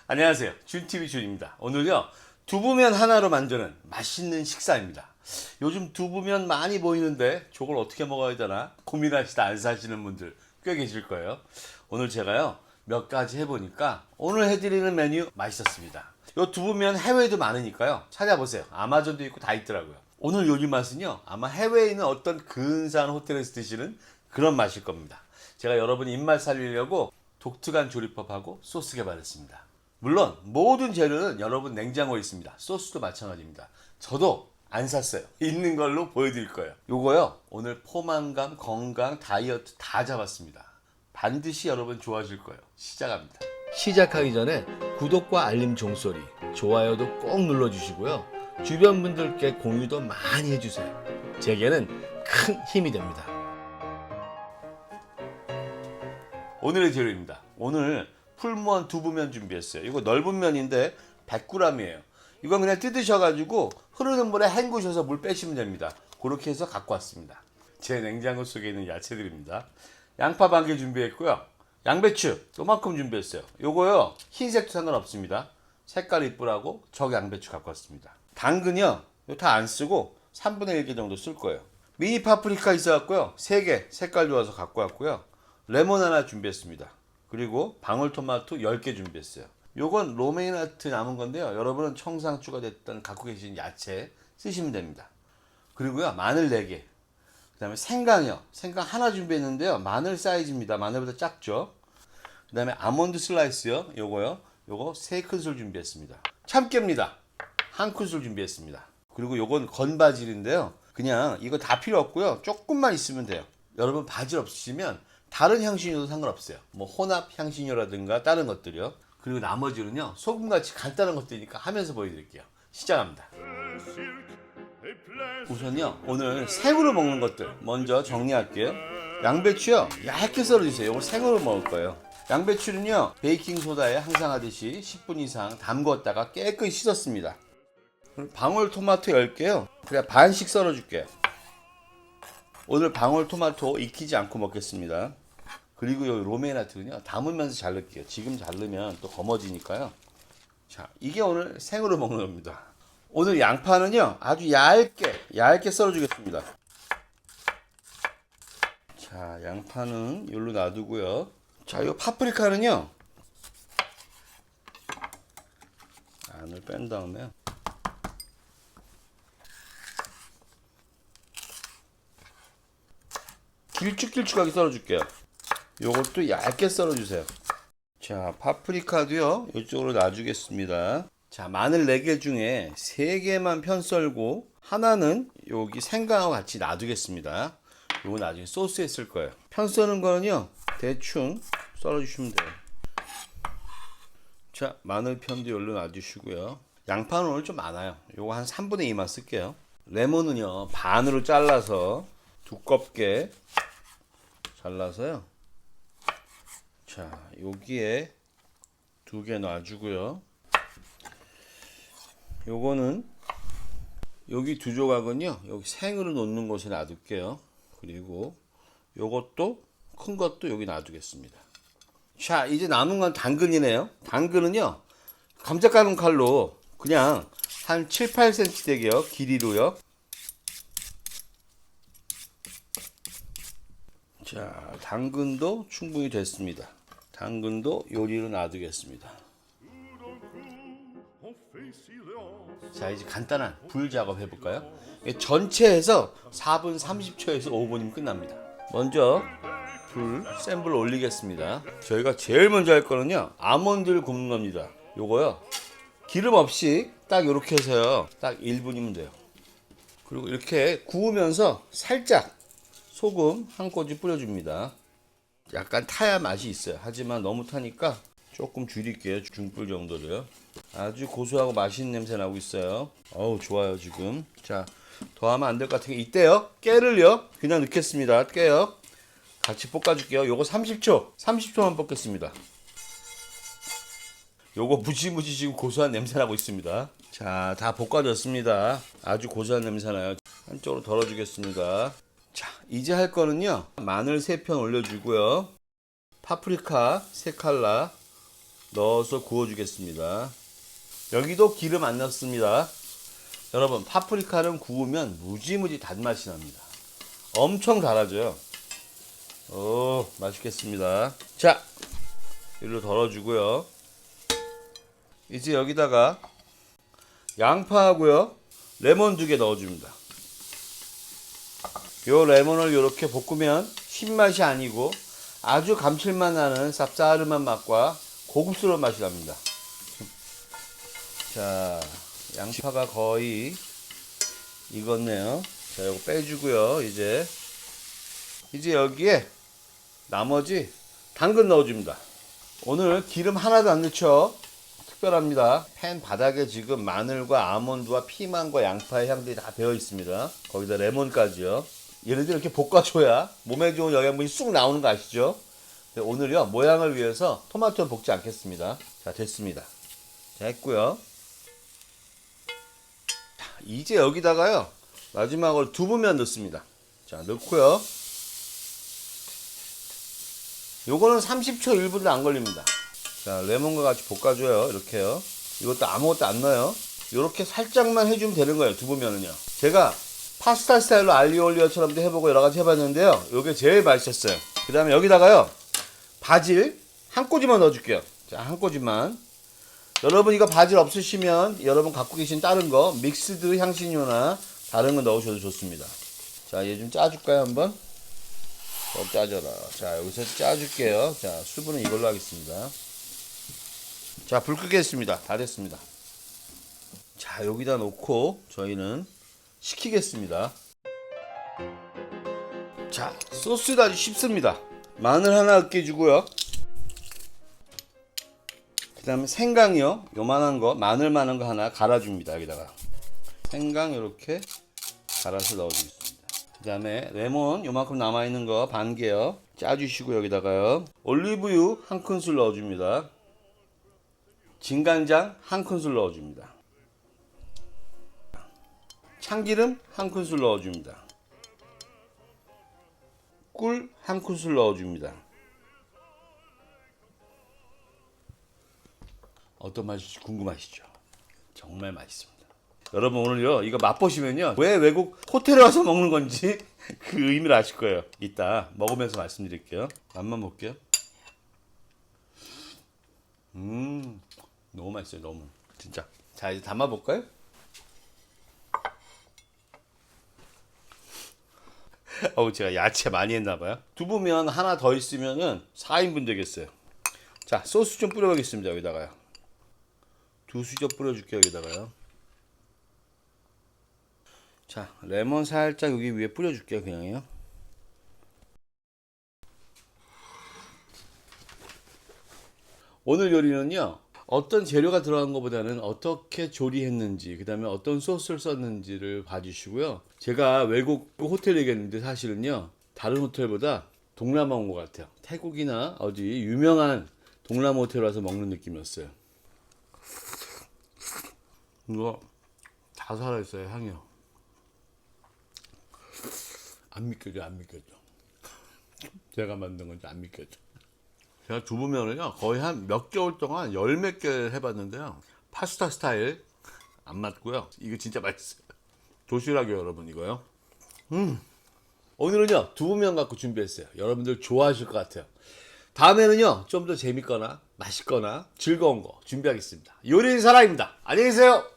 안녕하세요. 준TV 준입니다. 오늘요, 두부면 하나로 만드는 맛있는 식사입니다. 요즘 두부면 많이 보이는데 저걸 어떻게 먹어야 되나 고민하시다 안 사시는 분들 꽤 계실 거예요. 오늘 제가요, 몇 가지 해보니까 오늘 해드리는 메뉴 맛있었습니다. 요 두부면 해외에도 많으니까요. 찾아보세요. 아마존도 있고 다 있더라고요. 오늘 요리 맛은요, 아마 해외에 있는 어떤 근사한 호텔에서 드시는 그런 맛일 겁니다. 제가 여러분 입맛 살리려고 독특한 조리법하고 소스 개발했습니다. 물론 모든 재료는 여러분 냉장고에 있습니다. 소스도 마찬가지입니다. 저도 안 샀어요. 있는 걸로 보여드릴 거예요. 요거요, 오늘 포만감, 건강, 다이어트 다 잡았습니다. 반드시 여러분 좋아질 거예요. 시작합니다. 시작하기 전에 구독과 알림 종소리, 좋아요도 꼭 눌러주시고요. 주변 분들께 공유도 많이 해주세요. 제게는 큰 힘이 됩니다. 오늘의 재료입니다. 오늘 풀무원 두부면 준비했어요. 이거 넓은 면인데 100g이에요. 이건 그냥 뜯으셔가지고 흐르는 물에 헹구셔서 물 빼시면 됩니다. 그렇게 해서 갖고 왔습니다. 제 냉장고 속에 있는 야채들입니다. 양파 반 개 준비했고요. 양배추 요만큼 준비했어요. 요거요, 흰색도 상관없습니다. 색깔 이쁘라고 저 양배추 갖고 왔습니다. 당근요, 이거 다 안 쓰고 3분의 1개 정도 쓸 거예요. 미니 파프리카 있어갖고요, 3개 색깔 좋아서 갖고 왔고요. 레몬 하나 준비했습니다. 그리고 방울토마토 10개 준비했어요. 요건 로메인 아트 남은 건데요. 여러분은 청상추가 됐든 갖고 계신 야채 쓰시면 됩니다. 그리고요, 마늘 4개. 그 다음에 생강이요. 생강 하나 준비했는데요. 마늘 사이즈입니다. 마늘보다 작죠. 그 다음에 아몬드 슬라이스요. 요거 3큰술 준비했습니다. 참깨입니다. 1큰술 준비했습니다. 그리고 요건 건바질인데요. 그냥 이거 다 필요 없고요. 조금만 있으면 돼요. 여러분 바질 없으시면 다른 향신료도 상관없어요. 뭐 혼합 향신료라든가 다른 것들이요. 그리고 나머지는요, 소금같이 간단한 것들이니까 하면서 보여드릴게요. 시작합니다. 우선요, 오늘 생으로 먹는 것들 먼저 정리할게요. 양배추요, 얇게 썰어주세요. 이걸 생으로 먹을 거예요. 양배추는요, 베이킹소다에 항상 하듯이 10분 이상 담궜다가 깨끗이 씻었습니다. 방울토마토 10개요. 그냥 반씩 썰어줄게요. 오늘 방울토마토 익히지 않고 먹겠습니다. 그리고 이 로메인아트는요, 담으면서 자를게요. 지금 자르면 또 검어지니까요. 자, 이게 오늘 생으로 먹는 겁니다. 오늘 양파는요, 아주 얇게 썰어주겠습니다. 자, 양파는 여기로 놔두고요. 자, 이 파프리카는요, 안을 뺀 다음에 길쭉길쭉하게 썰어줄게요. 요것도 얇게 썰어주세요. 자, 파프리카도요, 이쪽으로 놔주겠습니다. 자, 마늘 4개 중에 3개만 편 썰고 하나는 여기 생강하고 같이 놔두겠습니다. 요거 나중에 소스에 쓸 거예요. 편 써는 거는요, 대충 썰어주시면 돼요. 자, 마늘 편도 여기로 놔주시고요. 양파는 오늘 좀 많아요. 요거 한 3분의 2만 쓸게요. 레몬은요, 반으로 잘라서 두껍게 잘라서요. 자, 여기에 2개 놔주고요. 요거는 여기 2조각은요, 여기 생으로 놓는 곳에 놔둘게요. 그리고 요것도 큰 것도 여기 놔두겠습니다. 자, 이제 남은 건 당근이네요. 당근은요, 감자 까는 칼로 그냥 한 7, 8cm 되게요, 길이로요. 자, 당근도 충분히 됐습니다. 당근도 요리로 놔두겠습니다. 자, 이제 간단한 불 작업 해볼까요? 전체에서 4분 30초에서 5분이면 끝납니다. 먼저 센 불 올리겠습니다. 저희가 제일 먼저 할 거는요, 아몬드를 굽는 겁니다. 요거요, 기름 없이 딱 요렇게 해서요, 딱 1분이면 돼요. 그리고 이렇게 구우면서 살짝 소금 한 꼬집 뿌려줍니다. 약간 타야 맛이 있어요. 하지만 너무 타니까 조금 줄일게요. 중불 정도로요. 아주 고소하고 맛있는 냄새 나고 있어요. 어우, 좋아요 지금. 자, 더하면 안 될 것 같으니까 이때요, 깨를요 그냥 넣겠습니다. 깨요 같이 볶아줄게요. 요거 30초만 볶겠습니다. 요거 무지무지 지금 고소한 냄새 나고 있습니다. 자, 다 볶아졌습니다. 아주 고소한 냄새 나요. 한쪽으로 덜어주겠습니다. 자, 이제 할 거는요, 마늘 3편 올려주고요, 파프리카 3칼라 넣어서 구워주겠습니다. 여기도 기름 안 넣습니다. 여러분, 파프리카는 구우면 무지무지 단맛이 납니다. 엄청 달아져요. 오, 맛있겠습니다. 자, 이리로 덜어주고요. 이제 여기다가 양파하고요, 레몬 2개 넣어줍니다. 요 레몬을 이렇게 볶으면 신맛이 아니고 아주 감칠맛 나는 쌉싸름한 맛과 고급스러운 맛이 납니다. 자, 양파가 거의 익었네요. 자, 이거 빼주고요. 이제 여기에 나머지 당근 넣어줍니다. 오늘 기름 하나도 안 넣죠. 특별합니다. 팬 바닥에 지금 마늘과 아몬드와 피망과 양파의 향들이 다 배어 있습니다. 거기다 레몬까지요. 얘네들 이렇게 볶아줘야 몸에 좋은 영양분이 쑥 나오는 거 아시죠? 오늘요, 모양을 위해서 토마토는 볶지 않겠습니다. 자, 됐습니다. 자, 했고요. 자, 이제 여기다가요, 마지막으로 두부면 넣습니다. 자, 넣고요. 요거는 30초 1분도 안 걸립니다. 자, 레몬과 같이 볶아줘요. 이렇게요. 이것도 아무것도 안 넣어요. 이렇게 살짝만 해주면 되는 거예요. 두부면은요. 제가 파스타 스타일로 알리올리오처럼도 해보고 여러 가지 해봤는데요. 이게 제일 맛있었어요. 그 다음에 여기다가요, 바질 한 꼬집만 넣어줄게요. 자, 한 꼬집만. 여러분 이거 바질 없으시면 여러분 갖고 계신 다른 거 믹스드 향신료나 다른 거 넣으셔도 좋습니다. 자, 얘 좀 짜줄까요 한번? 더 짜줘라. 자, 여기서 짜줄게요. 자, 수분은 이걸로 하겠습니다. 자, 불 끄겠습니다. 다 됐습니다. 자, 여기다 놓고 저희는 식히겠습니다. 자, 소스도 아주 쉽습니다. 마늘 하나 으깨주고요. 그 다음에 생강이요. 요만한 거, 마늘만한 거 하나 갈아줍니다. 여기다가 생강 이렇게 갈아서 넣어주겠습니다. 그 다음에 레몬 요만큼 남아있는 거 반 개요. 짜주시고 여기다가요, 올리브유 한 큰술 넣어줍니다. 진간장 한 큰술 넣어줍니다. 참기름 한 큰술 넣어줍니다. 꿀 한 큰술 넣어줍니다. 어떤 맛일지 궁금하시죠? 정말 맛있습니다. 여러분 오늘요, 이거 맛보시면요, 왜 외국 호텔에 와서 먹는 건지 그 의미를 아실 거예요. 이따 먹으면서 말씀드릴게요. 맛만 볼게요. 너무 맛있어요. 너무 진짜. 자, 이제 담아볼까요? 제가 야채 많이 했나봐요. 두부면 하나 더 있으면은 4인분 되겠어요. 자, 소스 좀 뿌려보겠습니다. 여기다가요. 2수저 뿌려줄게요. 여기다가요. 자, 레몬 살짝 여기 위에 뿌려줄게요. 그냥요. 오늘 요리는요, 어떤 재료가 들어간 것보다는 어떻게 조리했는지, 그 다음에 어떤 소스를 썼는지를 봐주시고요. 제가 외국 호텔 얘기했는데 사실은요, 다른 호텔보다 동남아 온 것 같아요. 태국이나 어디 유명한 동남아 호텔 와서 먹는 느낌이었어요. 이거 다 살아있어요. 향이요. 안 믿겨져, 안 믿겨져. 제가 만든 건지 안 믿겨져. 제가 두부면을요, 거의 한 몇 개월 동안 열 몇 개 해봤는데요, 파스타 스타일 안 맞고요. 이거 진짜 맛있어요. 도시락이요, 여러분. 이거요. 오늘은요, 두부면 갖고 준비했어요. 여러분들 좋아하실 것 같아요. 다음에는요, 좀 더 재밌거나 맛있거나 즐거운 거 준비하겠습니다. 요리사랑입니다. 안녕히 계세요.